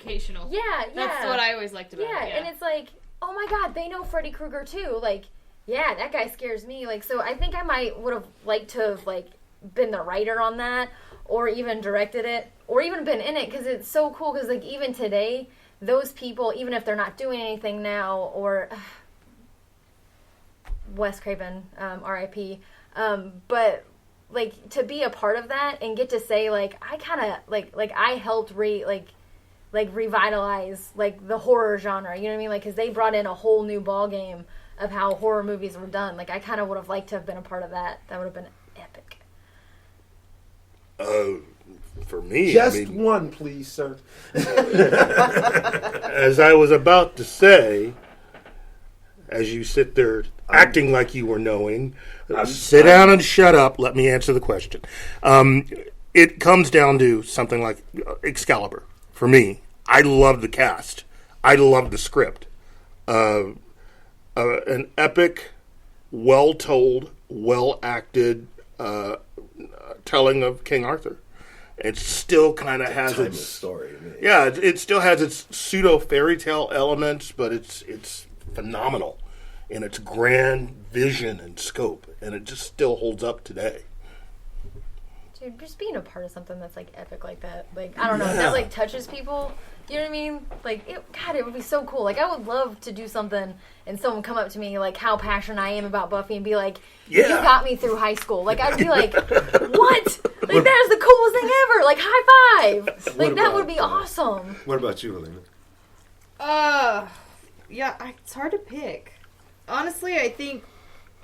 educational. Yeah. That's what I always liked about it. Yeah, and it's like, oh my God, they know Freddy Krueger too. Like, yeah, that guy scares me. Like, so I think I would have liked to have, like, been the writer on that, or even directed it, or even been in it, because it's so cool, because, like, even today, those people, even if they're not doing anything now, or Wes Craven, R.I.P., but, like, to be a part of that and get to say, like, I kind of, like, I helped revitalize, like, the horror genre, you know what I mean? Like, because they brought in a whole new ballgame of how horror movies were done. Like, I kind of would have liked to have been a part of that. That would have been epic. For me, just one, please, sir. As I was about to say, as you sit there acting like you were knowing, sit down and shut up. Let me answer the question. It comes down to something like Excalibur. For me, I love the cast. I love the script. An epic, well-told, well-acted telling of King Arthur. It still kind of has its story. Yeah, it still has its pseudo fairy tale elements, but it's phenomenal in its grand vision and scope, and it just still holds up today. Dude, just being a part of something that's, like, epic like that, like, I don't know, that, like, touches people. You know what I mean? Like, it would be so cool. Like, I would love to do something and someone come up to me, like, how passionate I am about Buffy and be like, you got me through high school. Like, I'd be like, what? Like, that is the coolest thing ever. Like, high five. Like, that would be awesome. What about you, Helena? Yeah, it's hard to pick. Honestly, I think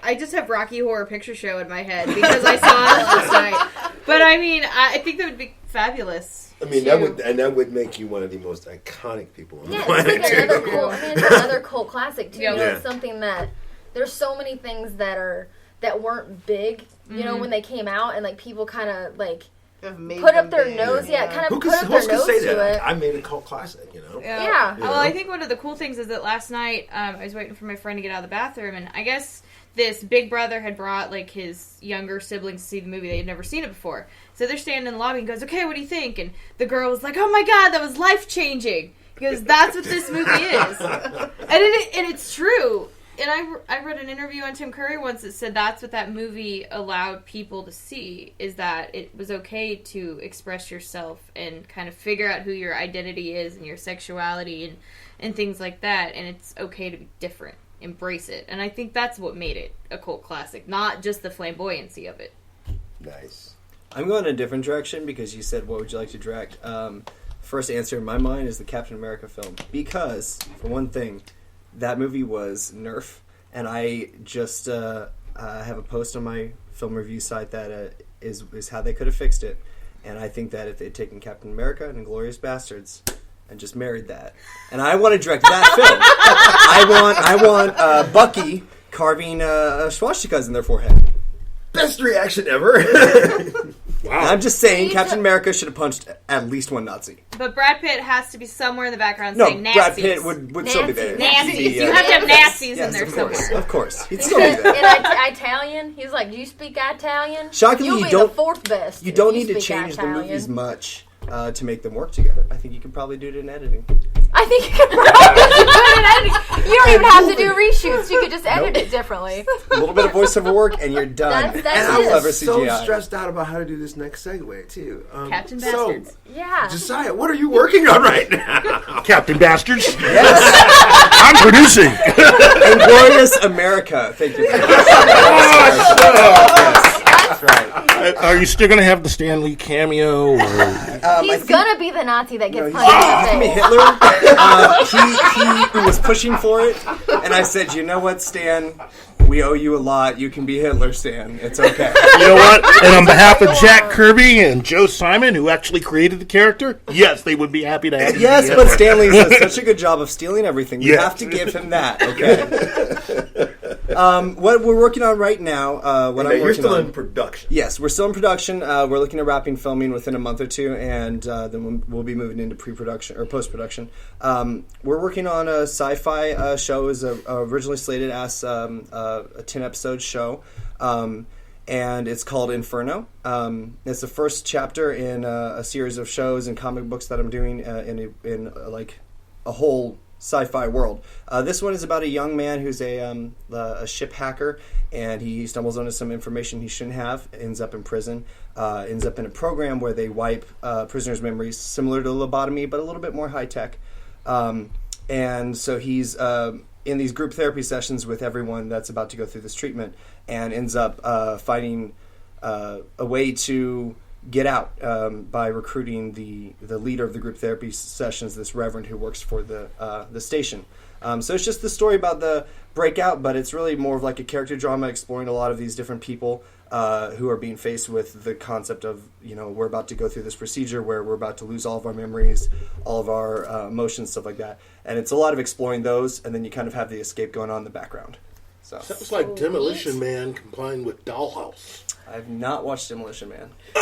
I just have Rocky Horror Picture Show in my head because I saw it last night. But, I mean, I think that would be fabulous. I mean, that would make you one of the most iconic people on the planet. Yeah, it's like another cult. I mean, it's another cult classic too. Yeah. You know, it's something that there's so many things that weren't big. You know, when they came out, and like people kind of like put up their nose. Yeah, kind of put up their nose to it. I made a cult classic. You know. Yeah. Well, I think one of the cool things is that last night I was waiting for my friend to get out of the bathroom, and I guess this big brother had brought, like, his younger siblings to see the movie. They had never seen it before. So they're standing in the lobby and goes, okay, what do you think? And the girl was like, oh my God, that was life-changing. Because that's what this movie is. And it's true. And I read an interview on Tim Curry once that said that's what that movie allowed people to see, is that it was okay to express yourself and kind of figure out who your identity is and your sexuality and things like that. And it's okay to be different. Embrace it. And I think that's what made it a cult classic, not just the flamboyancy of it. Nice. I'm going in a different direction because you said, what would you like to direct? First answer in my mind is the Captain America film. Because, for one thing, that movie was Nerf. And I just have a post on my film review site that is how they could have fixed it. And I think that if they'd taken Captain America and Inglourious Bastards and just married that, and I want to direct that film. I want Bucky carving swastikas in their forehead. Best reaction ever. Wow. And I'm just saying, Captain America should have punched at least one Nazi. But Brad Pitt has to be somewhere in the background No, saying Nazis. Brad Pitt would still be there. Nazis. You have to have Nazis in there somewhere. Of course. He'd still be there. In Italian, he's like, do you speak Italian? Shockingly, You'll you be don't. the fourth best. You don't if need to speak change the Italian. movies much to make them work together. I think you can probably do it in editing. I think you could probably do it in editing. You don't even have to do reshoots. You could just edit it differently. A little bit of voiceover work, and you're done. That's And it. I Clever was so CGI. stressed out about how to do this next segue, too. Captain Bastards. Yeah. Josiah, what are you working on right now? Captain Bastards. Yes. I'm producing. Inglorious America. Thank you. That's right. Are you still going to have the Stan Lee cameo? Or? He's gonna be the Nazi that gets He's punched in the gonna be face. Hitler. He was pushing for it, and I said, you know what, Stan? We owe you a lot. You can be Hitler, Stan. It's okay. You know what? And on behalf of Jack Kirby and Joe Simon, who actually created the character, yes, they would be happy to have you. Yes, but Stanley does such a good job of stealing everything. You Yes. have to give him that, okay? What we're working on right now, You're still in production. Yes, we're still in production. We're looking at wrapping filming within a month or two, and then we'll be moving into pre-production or post-production. We're working on a sci-fi show. It was originally slated as a 10-episode show. and it's called Inferno. It's the first chapter in a series of shows and comic books that I'm doing in like a whole sci-fi world. This one is about a young man who's a ship hacker, and he stumbles onto some information he shouldn't have, ends up in prison, ends up in a program where they wipe prisoners' memories, similar to lobotomy, but a little bit more high-tech. And so he's in these group therapy sessions with everyone that's about to go through this treatment, and ends up finding a way to get out by recruiting the leader of the group therapy sessions, this reverend who works for the station. So it's just the story about the breakout, but it's really more of like a character drama exploring a lot of these different people who are being faced with the concept of, we're about to go through this procedure where we're about to lose all of our memories, all of our emotions, stuff like that. And it's a lot of exploring those, and then you kind of have the escape going on in the background. So Sounds like Demolition Man combined with Dollhouse. I've not watched Demolition Man. Or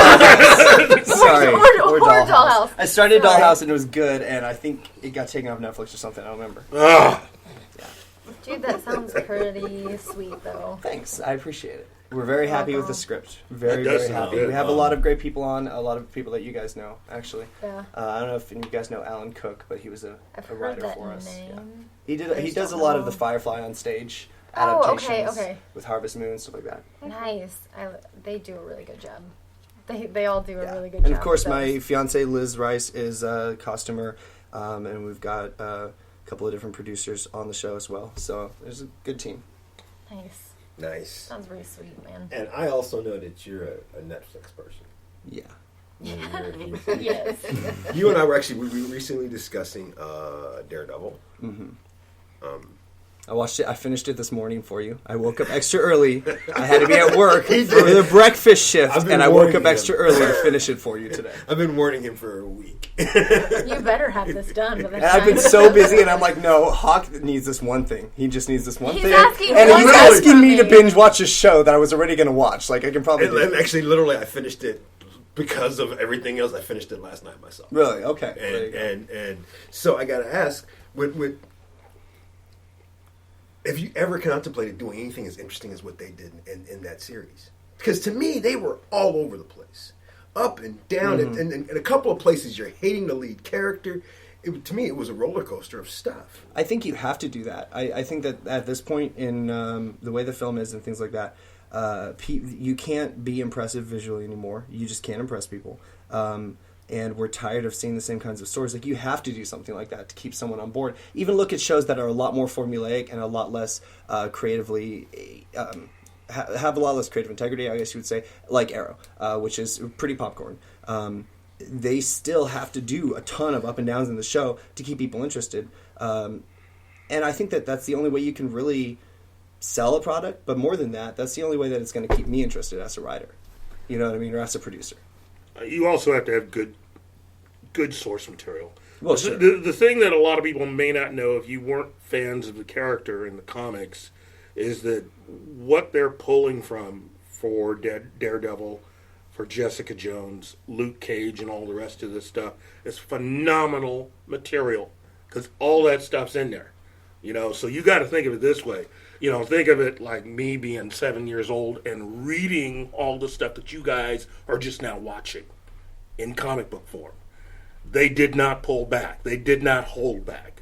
Dollhouse. Sorry. Or Dollhouse. I started Dollhouse and it was good, and I think it got taken off Netflix or something. I don't remember. Dude, that sounds pretty sweet, though. Thanks. I appreciate it. We're very happy with the script. Very, That does very sound happy. good. We have a lot of great people on, a lot of people that you guys know, actually. Yeah. I don't know if you guys know Alan Cook, but he was a I've writer heard that for us. name. Yeah. He just does a don't lot know. of the Firefly on stage Oh, adaptations okay. with Harvest Moon, stuff like that. Nice. They do a really good job. They all do a really good And job. of course, with my those. fiance Liz Rice is a costumer, and we've got a couple of different producers on the show as well. So there's a good team. Nice. Nice. Sounds really sweet, man. And I also know that you're a Netflix person. Yeah. Yes. You and I were we were recently discussing Daredevil. Mm-hmm. I watched it. I finished it this morning for you. I woke up extra early. I had to be at work for the breakfast shift, and I woke up extra early to finish it for you today. I've been warning him for a week. You better have this done. By the And I've been time. so busy, and I'm like, no, Hawk needs this one thing. He just needs this one He's thing. asking And one he's thing asking from me to me. binge watch a show that I was already going to watch. Like, I can probably do And it. actually, literally, I finished it because of everything else. I finished it last night myself. Really? Okay. There you go. And so I got to ask, have you ever contemplated doing anything as interesting as what they did in that series? Because to me, they were all over the place. Up and down, and in a couple of places you're hating the lead character. To me, it was a roller coaster of stuff. I think you have to do that. I think that at this point in the way the film is and things like that, you can't be impressive visually anymore. You just can't impress people. And we're tired of seeing the same kinds of stories. Like, you have to do something like that to keep someone on board. Even look at shows that are a lot more formulaic and a lot less creatively... have a lot less creative integrity, I guess you would say, like Arrow, which is pretty popcorn. They still have to do a ton of up and downs in the show to keep people interested. And I think that that's the only way you can really sell a product. But more than that, that's the only way that it's going to keep me interested as a writer. You know what I mean? Or as a producer. You also have to have good source material. Well, sure. The thing that a lot of people may not know, if you weren't fans of the character in the comics, is that what they're pulling from for Daredevil, for Jessica Jones, Luke Cage, and all the rest of this stuff is phenomenal material, because all that stuff's in there. So you got to think of it this way. Think of it like me being 7 years old and reading all the stuff that you guys are just now watching in comic book form. They did not pull back. They did not hold back.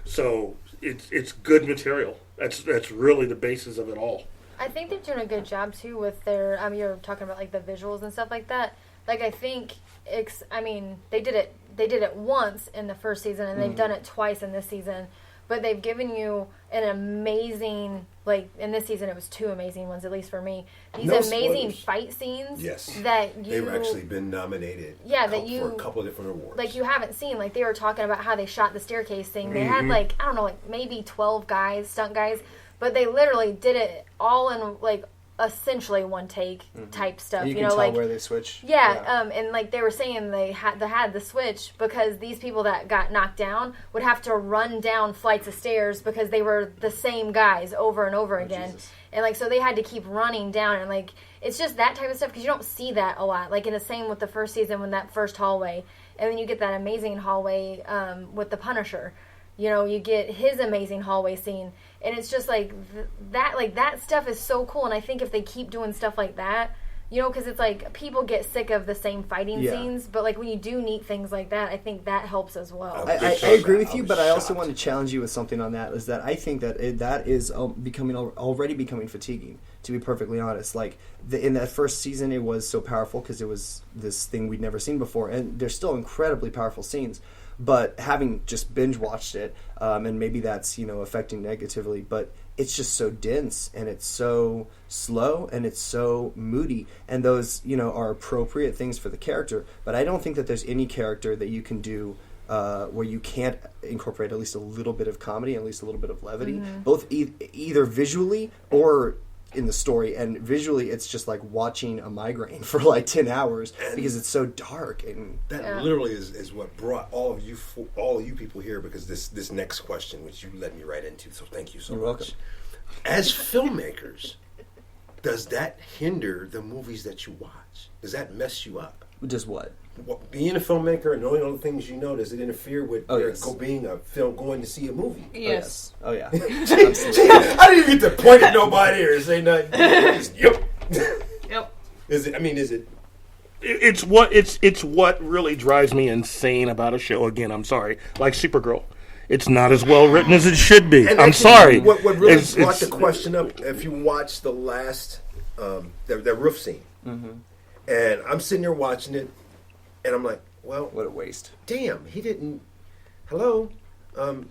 So it's good material. That's really the basis of it all. I think they're doing a good job too with their. You're talking about like the visuals and stuff like that. Like, I think they did it. They did it once in the first season, and they've done it twice in this season. But they've given you an amazing, in this season it was two amazing ones, at least for me. These No amazing spoilers. fight scenes Yes. that you... They've actually been nominated for a couple of different awards. Like, you haven't seen. Like, they were talking about how they shot the staircase thing. They had, I don't know, maybe 12 guys, stunt guys. But they literally did it all in, essentially one take type stuff. And you can tell where they switch. Yeah, and they were saying they had the switch because these people that got knocked down would have to run down flights of stairs because they were the same guys over and over again. Jesus. And so they had to keep running down, and it's just that type of stuff because you don't see that a lot. In the same with the first season when that first hallway, and then you get that amazing hallway with the Punisher. You know, you get his amazing hallway scene, and it's just like that stuff is so cool. And I think if they keep doing stuff like that, you know, because it's like people get sick of the same fighting scenes, but like when you do neat things like that, I think that helps as well. I agree with you, but I also want to challenge you with something on that. Is that I think that that is already becoming fatiguing. To be perfectly honest, like in that first season, it was so powerful because it was this thing we'd never seen before, and there's still incredibly powerful scenes. But having just binge watched it, and maybe that's affecting negatively, but it's just so dense and it's so slow and it's so moody, and those are appropriate things for the character. But I don't think that there's any character that you can do where you can't incorporate at least a little bit of comedy, at least a little bit of levity, both either visually or in the story. And visually it's just like watching a migraine for like 10 hours because it's so dark. And that literally is what brought all of you people here, because this next question, which you led me right into, so thank you so You're much. welcome. As filmmakers, does that hinder the movies that you watch? Does that mess you up? Just what? Being a filmmaker and knowing all the things you know, does it interfere with being a film, going to see a movie? Yes. Oh yeah. I didn't even get to point at nobody or say nothing. Yep. Yep. Is it? I mean, is it? It's what really drives me insane about a show. Again, I'm sorry, like Supergirl. It's not as well written as it should be. And I'm sorry. What really brought the question up, if you watch the last, the roof scene, and I'm sitting there watching it, and I'm like, well, what a waste. Damn, he didn't. Hello,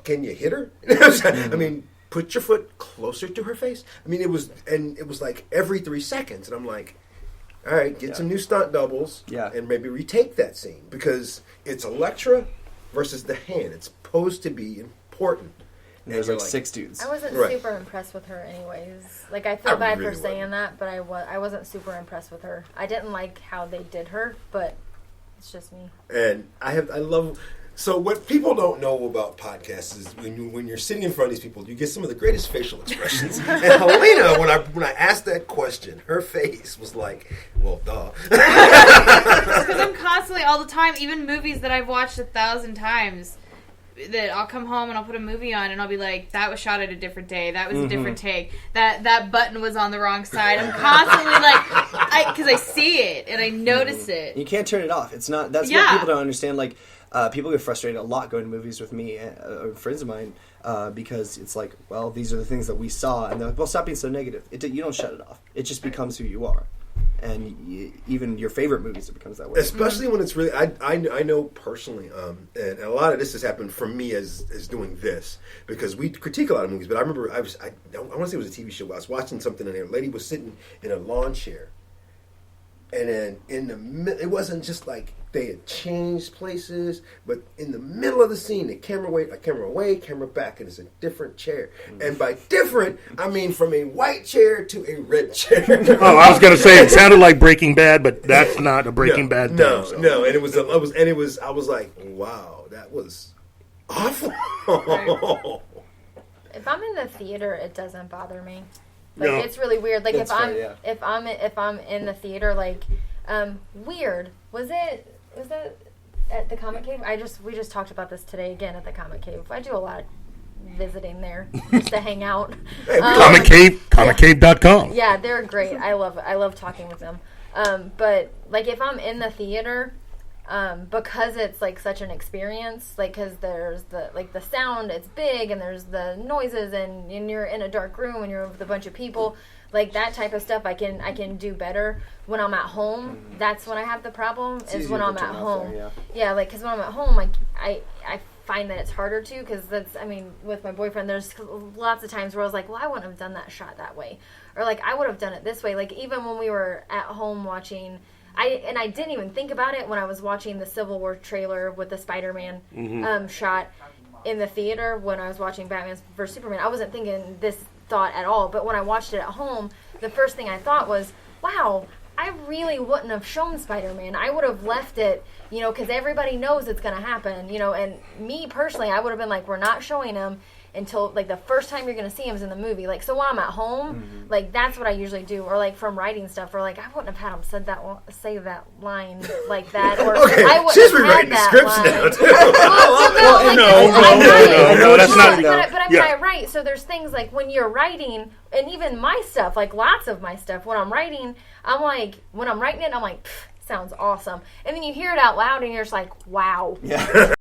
can you hit her? I mean, put your foot closer to her face. I mean, it was like every 3 seconds, and I'm like, all right, get some new stunt doubles, and maybe retake that scene, because it's Elektra versus the Hand. It's supposed to be important. And there's like 6 dudes. I wasn't super impressed with her anyways. Like, I feel bad for saying that, but I wasn't super impressed with her. I didn't like how they did her, but it's just me. And I love. So what people don't know about podcasts is when you're sitting in front of these people, you get some of the greatest facial expressions. And Helena, when I asked that question, her face was like, well, duh. Because I'm constantly, all the time, even movies that I've watched 1,000 times, that I'll come home and I'll put a movie on and I'll be like, that was shot at a different day, that was a different take, that button was on the wrong side. I'm constantly like, because I see it and I notice it. You can't turn it off. It's not. That's what people don't understand. Like, people get frustrated a lot going to movies with me, friends of mine, because it's like, well, these are the things that we saw, and they're like, well, stop being so negative. You don't shut it off. It just becomes who you are. And even your favorite movies, it becomes that way. Especially when it's really, I know personally, and a lot of this has happened for me as doing this, because we critique a lot of movies. But I remember I want to say it was a TV show. I was watching something, and a lady was sitting in a lawn chair, and then it wasn't just like they had changed places, but in the middle of the scene, the camera away, camera back, and it's a different chair. And by different, I mean from a white chair to a red chair. Oh, I was going to say it sounded like Breaking Bad, but that's not a Breaking Bad thing. No, so. no, and I was like, wow, that was awful. Right. If I'm in the theater, it doesn't bother me. Like, No. it's really weird. Like, That's if I'm in the theater, like, weird. Was that at the Comic Cave? We just talked about this today again at the Comic Cave. I do a lot of visiting there just to hang out. Comic Cave, comiccave.com. Yeah, they're great. I love talking with them. But like, if I'm in the theater, because it's like such an experience, like, because there's the sound, it's big, and there's the noises, and you're in a dark room and you're with a bunch of people, like that type of stuff I can do better. When I'm at home, that's when I have the problem, is when I'm at home. Like, because when I'm at home, like, I find that it's harder to, because with my boyfriend, there's lots of times where I was like, well, I wouldn't have done that shot that way, or like, I would have done it this way. Like, even when we were at home watching, I didn't even think about it when I was watching the Civil War trailer with the Spider-Man shot in the theater. When I was watching Batman vs Superman, I wasn't thinking this thought at all. But when I watched it at home, the first thing I thought was, wow, I really wouldn't have shown Spider-Man. I would have left it, because everybody knows it's going to happen, and me personally, I would have been like, we're not showing him. until like the first time you're gonna see him is in the movie. Like, so when I'm at home, like that's what I usually do, or like from writing stuff, or like I wouldn't have had him say that line like that, or Okay, I wouldn't she's have rewriting the had scripts that now line. too. No, that's not. But I mean, Yeah. I write, so there's things like when you're writing, and even my stuff, like lots of my stuff, when I'm writing, I'm like, when I'm writing it, I'm like, sounds awesome. And then you hear it out loud, and you're just like, wow. Yeah.